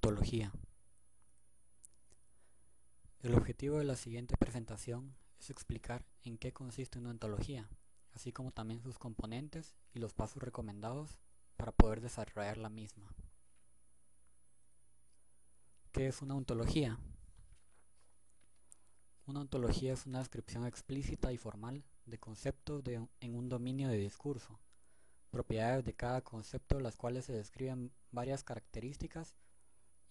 Ontología. El objetivo de la siguiente presentación es explicar en qué consiste una ontología, así como también sus componentes y los pasos recomendados para poder desarrollar la misma. ¿Qué es una ontología? Una ontología es una descripción explícita y formal de conceptos en un dominio de discurso, propiedades de cada concepto, las cuales se describen varias características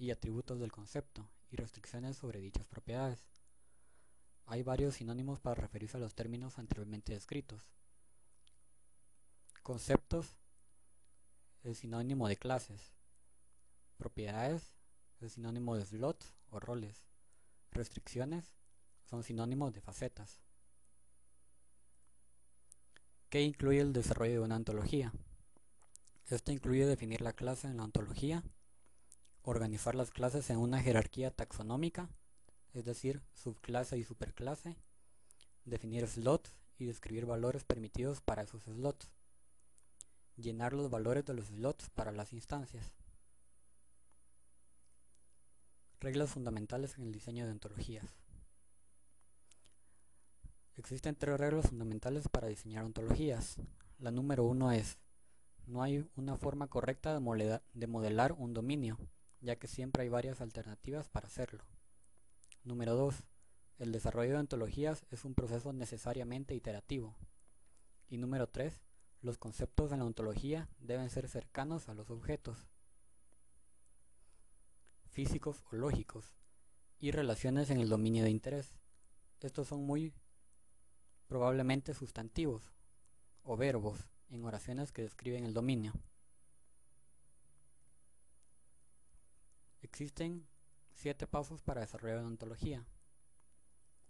y atributos del concepto y restricciones sobre dichas propiedades. Hay varios sinónimos para referirse a los términos anteriormente descritos. Conceptos es sinónimo de clases. Propiedades es sinónimo de slots o roles. Restricciones son sinónimos de facetas. ¿Qué incluye el desarrollo de una ontología? Esto incluye definir la clase en la ontología, organizar las clases en una jerarquía taxonómica, es decir, subclase y superclase, definir slots y describir valores permitidos para esos slots, llenar los valores de los slots para las instancias. Reglas fundamentales en el diseño de ontologías. Existen 3 reglas fundamentales para diseñar ontologías. La número 1 es: no hay una forma correcta de modelar un dominio, ya que siempre hay varias alternativas para hacerlo. Número 2. El desarrollo de ontologías es un proceso necesariamente iterativo. Y número 3. Los conceptos en la ontología deben ser cercanos a los objetos físicos o lógicos y relaciones en el dominio de interés. Estos son muy probablemente sustantivos o verbos en oraciones que describen el dominio. Existen 7 pasos para desarrollar una ontología.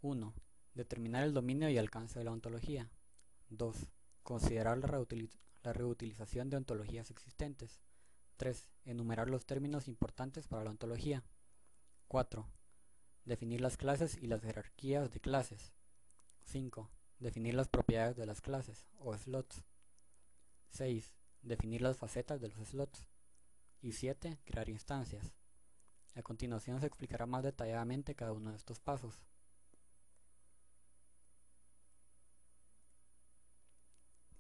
1. Determinar el dominio y alcance de la ontología. 2. Considerar la reutilización de ontologías existentes. 3. Enumerar los términos importantes para la ontología. 4. Definir las clases y las jerarquías de clases. 5. Definir las propiedades de las clases o slots. 6. Definir las facetas de los slots. Y 7. Crear instancias. A continuación se explicará más detalladamente cada uno de estos pasos.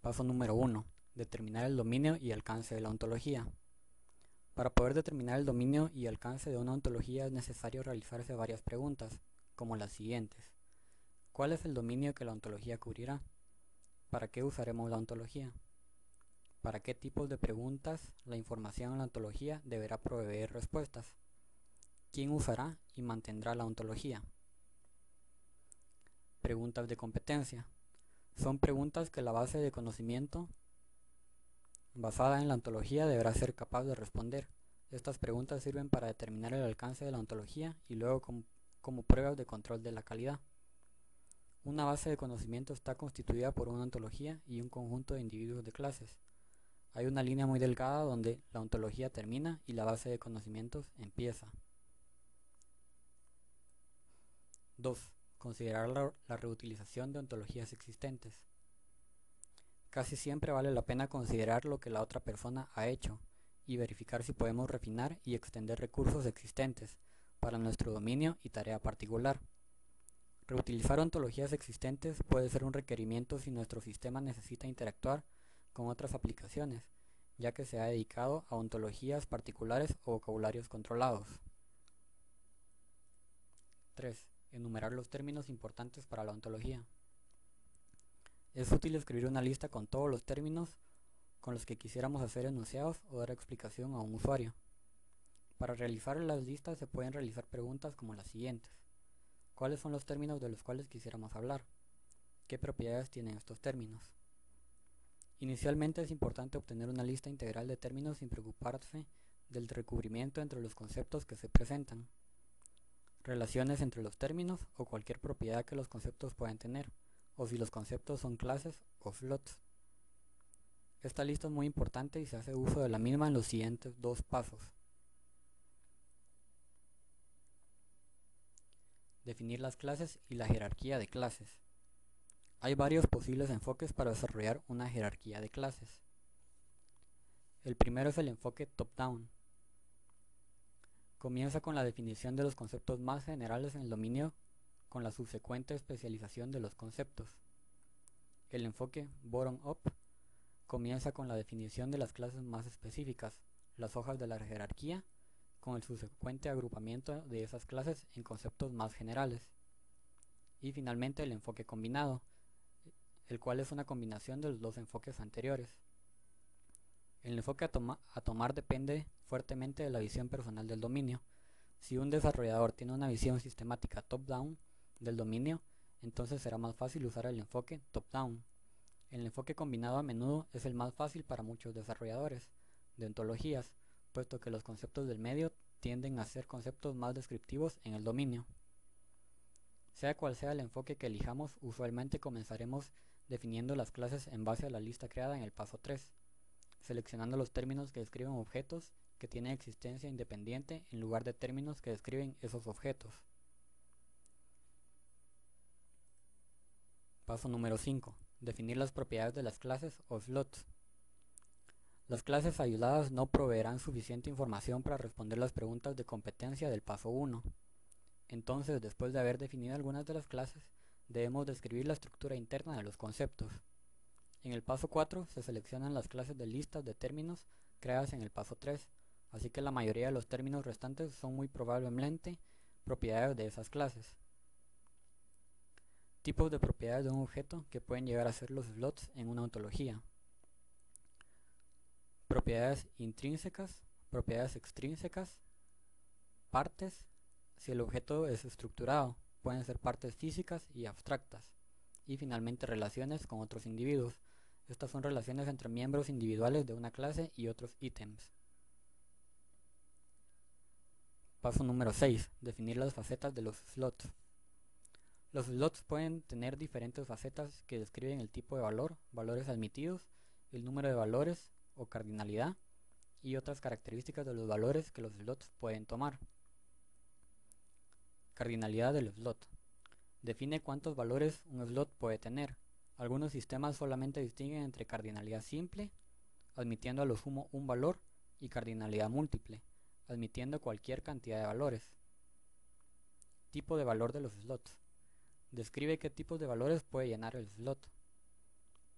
Paso número 1. Determinar el dominio y alcance de la ontología. Para poder determinar el dominio y alcance de una ontología es necesario realizarse varias preguntas, como las siguientes. ¿Cuál es el dominio que la ontología cubrirá? ¿Para qué usaremos la ontología? ¿Para qué tipos de preguntas la información en la ontología deberá proveer respuestas? ¿Quién usará y mantendrá la ontología? Preguntas de competencia. Son preguntas que la base de conocimiento basada en la ontología deberá ser capaz de responder. Estas preguntas sirven para determinar el alcance de la ontología y luego como pruebas de control de la calidad. Una base de conocimiento está constituida por una ontología y un conjunto de individuos de clases. Hay una línea muy delgada donde la ontología termina y la base de conocimientos empieza. 2. Considerar la reutilización de ontologías existentes. Casi siempre vale la pena considerar lo que la otra persona ha hecho y verificar si podemos refinar y extender recursos existentes para nuestro dominio y tarea particular. Reutilizar ontologías existentes puede ser un requerimiento si nuestro sistema necesita interactuar con otras aplicaciones, ya que se ha dedicado a ontologías particulares o vocabularios controlados. 3. Enumerar los términos importantes para la ontología. Es útil escribir una lista con todos los términos con los que quisiéramos hacer enunciados o dar explicación a un usuario. Para realizar las listas se pueden realizar preguntas como las siguientes. ¿Cuáles son los términos de los cuales quisiéramos hablar? ¿Qué propiedades tienen estos términos? Inicialmente es importante obtener una lista integral de términos sin preocuparse del recubrimiento entre los conceptos que se presentan, relaciones entre los términos o cualquier propiedad que los conceptos puedan tener, o si los conceptos son clases o slots. Esta lista es muy importante y se hace uso de la misma en los siguientes 2 pasos. Definir las clases y la jerarquía de clases. Hay varios posibles enfoques para desarrollar una jerarquía de clases. El primero es el enfoque top-down. Comienza con la definición de los conceptos más generales en el dominio con la subsecuente especialización de los conceptos. El enfoque bottom-up comienza con la definición de las clases más específicas, las hojas de la jerarquía, con el subsecuente agrupamiento de esas clases en conceptos más generales. Y finalmente el enfoque combinado, el cual es una combinación de los dos enfoques anteriores. El enfoque a tomar depende fuertemente de la visión personal del dominio. Si un desarrollador tiene una visión sistemática top-down del dominio, entonces será más fácil usar el enfoque top-down. El enfoque combinado a menudo es el más fácil para muchos desarrolladores de ontologías, puesto que los conceptos del medio tienden a ser conceptos más descriptivos en el dominio. Sea cual sea el enfoque que elijamos, usualmente comenzaremos definiendo las clases en base a la lista creada en el paso 3, seleccionando los términos que describen objetos que tienen existencia independiente en lugar de términos que describen esos objetos. Paso número 5. Definir las propiedades de las clases o slots. Las clases ayudadas no proveerán suficiente información para responder las preguntas de competencia del paso 1. Entonces, después de haber definido algunas de las clases, debemos describir la estructura interna de los conceptos. En el paso 4 se seleccionan las clases de listas de términos creadas en el paso 3, así que la mayoría de los términos restantes son muy probablemente propiedades de esas clases. Tipos de propiedades de un objeto que pueden llegar a ser los slots en una ontología. Propiedades intrínsecas, propiedades extrínsecas, partes. Si el objeto es estructurado, pueden ser partes físicas y abstractas. Y finalmente relaciones con otros individuos. Estas son relaciones entre miembros individuales de una clase y otros ítems. Paso número 6. Definir las facetas de los slots. Los slots pueden tener diferentes facetas que describen el tipo de valor, valores admitidos, el número de valores o cardinalidad y otras características de los valores que los slots pueden tomar. Cardinalidad del slot. Define cuántos valores un slot puede tener. Algunos sistemas solamente distinguen entre cardinalidad simple, admitiendo a lo sumo un valor, y cardinalidad múltiple, admitiendo cualquier cantidad de valores. Tipo de valor de los slots. Describe qué tipos de valores puede llenar el slot.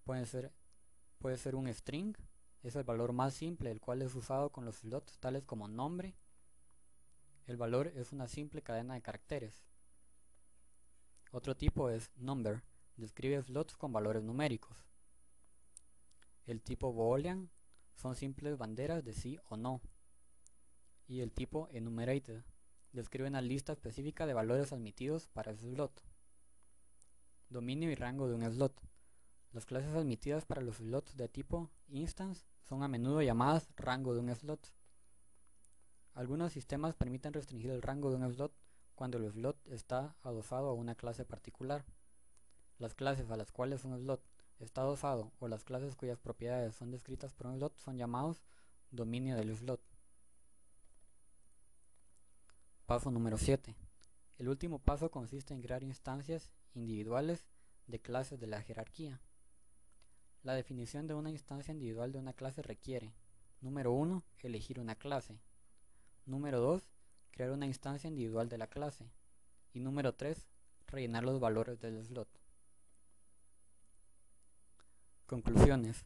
Puede ser un string, es el valor más simple, el cual es usado con los slots tales como nombre. El valor es una simple cadena de caracteres. Otro tipo es number, describe slots con valores numéricos. El tipo boolean son simples banderas de sí o no. Y el tipo enumerated describe una lista específica de valores admitidos para ese slot. Dominio y rango de un slot. Las clases admitidas para los slots de tipo instance son a menudo llamadas rango de un slot. Algunos sistemas permiten restringir el rango de un slot cuando el slot está adosado a una clase particular. Las clases a las cuales un slot está adosado o las clases cuyas propiedades son descritas por un slot son llamados dominio del slot. Paso número 7. El último paso consiste en crear instancias individuales de clases de la jerarquía. La definición de una instancia individual de una clase requiere: número 1, elegir una clase; número 2, crear una instancia individual de la clase; y número 3, rellenar los valores del slot. Conclusiones.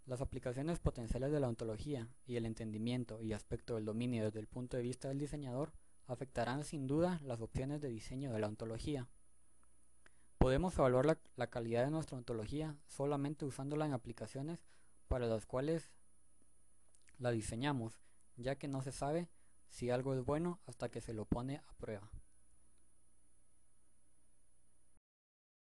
Las aplicaciones potenciales de la ontología y el entendimiento y aspecto del dominio desde el punto de vista del diseñador afectarán sin duda las opciones de diseño de la ontología. Podemos evaluar la calidad de nuestra ontología solamente usándola en aplicaciones para las cuales la diseñamos, ya que no se sabe si algo es bueno hasta que se lo pone a prueba.